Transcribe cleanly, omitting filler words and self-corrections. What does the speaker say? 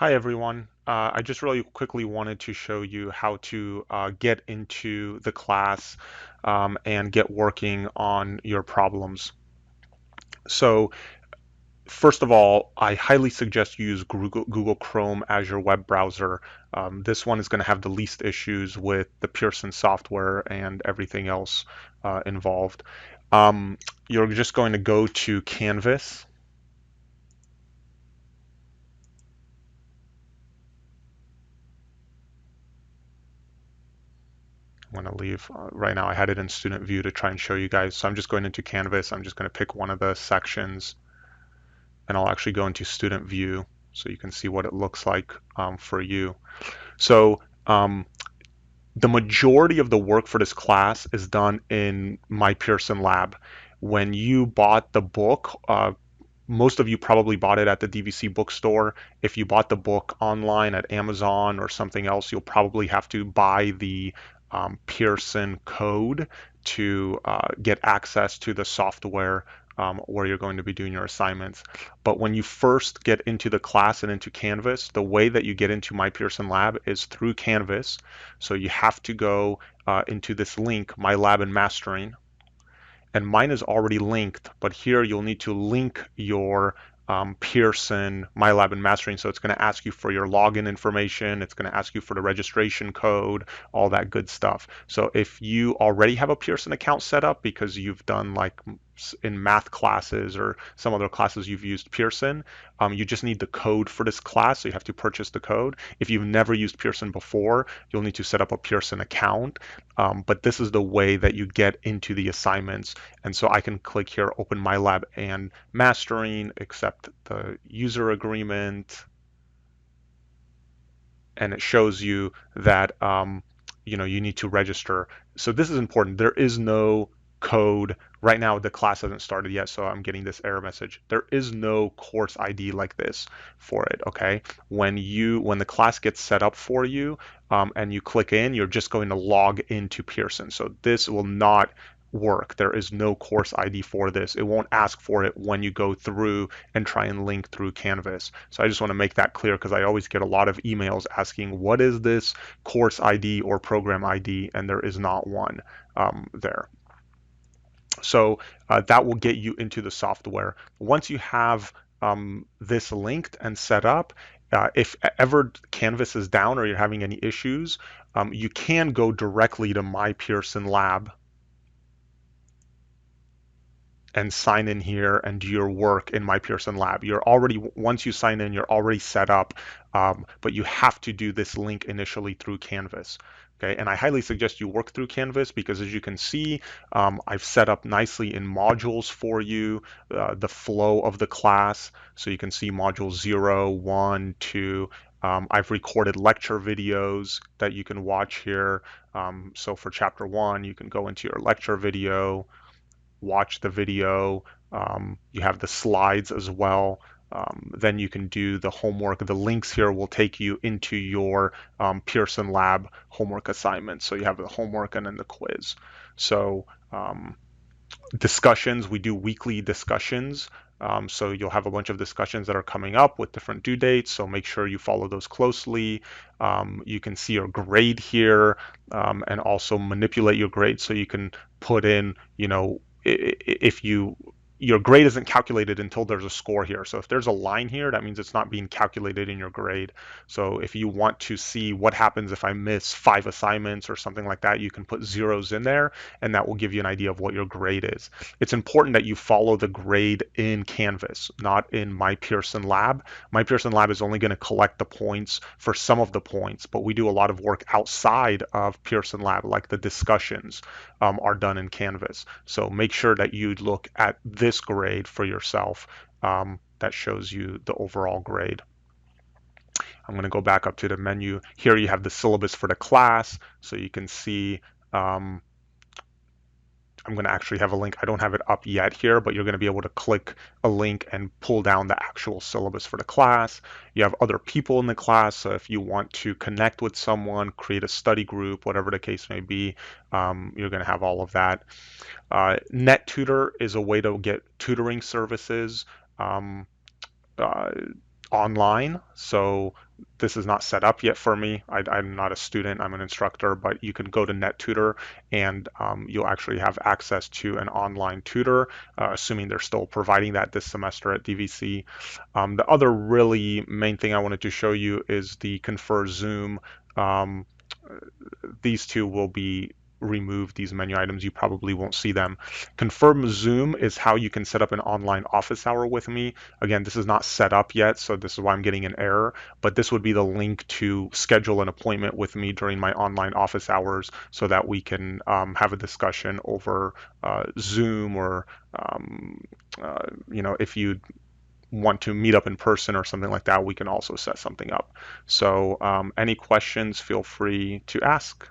Hi everyone. I just really quickly wanted to show you how to get into the class and get working on your problems. So first of all, I highly suggest you use Google Chrome as your web browser. This one is going to have the least issues with the Pearson software and everything else involved. You're just going to go to Canvas. I'm going to leave right now. I had it in student view to try and show you guys. So I'm just going into Canvas. I'm just going to pick one of the sections and I'll actually go into student view so you can see what it looks like for you. So the majority of the work for this class is done in MyPearsonLab. When you bought the book, most of you probably bought it at the DVC bookstore. If you bought the book online at Amazon or something else, you'll probably have to buy the Pearson code to get access to the software where you're going to be doing your assignments. But when you first get into the class and into Canvas, the way that you get into MyPearsonLab is through Canvas. So you have to go into this link, My Lab and Mastering, and mine is already linked, but here you'll need to link your Pearson MyLab and Mastering. So it's going to ask you for your login information. It's going to ask you for the registration code, all that good stuff. So if you already have a Pearson account set up because you've done like in math classes or some other classes you've used Pearson, you just need the code for this class. So you have to purchase the code. If you've never used Pearson before, you'll need to set up a Pearson account. But this is the way that you get into the assignments. And so I can click here, open My Lab and Mastering, accept the user agreement, and it shows you that you need to register. So this is important. There is no code right now. The class hasn't started yet, so I'm getting this error message. There is no course ID like this for it. Okay, when the class gets set up for you and you click in, you're just going to log into Pearson. So this will not work. There is no course ID for this. It won't ask for it when you go through and try and link through Canvas. So I just want to make that clear because I always get a lot of emails asking, what is this course ID or program ID? And there is not one there. So that will get you into the software. Once you have this linked and set up, if ever Canvas is down or you're having any issues, you can go directly to MyPearsonLab and sign in here and do your work in MyPearsonLab. You're already, once you sign in, you're already set up, but you have to do this link initially through Canvas. Okay, and I highly suggest you work through Canvas because as you can see, I've set up nicely in modules for you, the flow of the class. So you can see module 0, 1, 2. I've recorded lecture videos that you can watch here. So for chapter 1, you can go into your lecture video, watch the video. You have the slides as well. Then you can do the homework. The links here will take you into your Pearson Lab homework assignment. So you have the homework and then the quiz. So discussions, we do weekly discussions. So you'll have a bunch of discussions that are coming up with different due dates. So make sure you follow those closely. You can see your grade here and also manipulate your grade so you can put in, if your grade isn't calculated until there's a score here. So if there's a line here, that means it's not being calculated in your grade. So if you want to see what happens if I miss 5 assignments or something like that, you can put zeros in there and that will give you an idea of what your grade is. It's important that you follow the grade in Canvas, not in MyPearsonLab. MyPearsonLab is only going to collect the points for some of the points, but we do a lot of work outside of PearsonLab, like the discussions are done in Canvas. So make sure that you look at this grade for yourself that shows you the overall grade. I'm going to go back up to the menu. Here you have the syllabus for the class, so you can see I'm going to actually have a link. I don't have it up yet here, but you're going to be able to click a link and pull down the actual syllabus for the class. You have other people in the class, so if you want to connect with someone, create a study group, whatever the case may be, you're going to have all of that. NetTutor is a way to get tutoring services. online. So this is not set up yet for me. I'm not a student, I'm an instructor, but you can go to NetTutor and you'll actually have access to an online tutor, assuming they're still providing that this semester at DVC. The other really main thing I wanted to show you is the Confer Zoom. Um, these two will be removed, these menu items. You probably won't see them. Confirm Zoom is how you can set up an online office hour with me. Again, this is not set up yet, so this is why I'm getting an error, but this would be the link to schedule an appointment with me during my online office hours so that we can have a discussion over Zoom or, um, if you want to meet up in person or something like that, we can also set something up. So any questions, feel free to ask.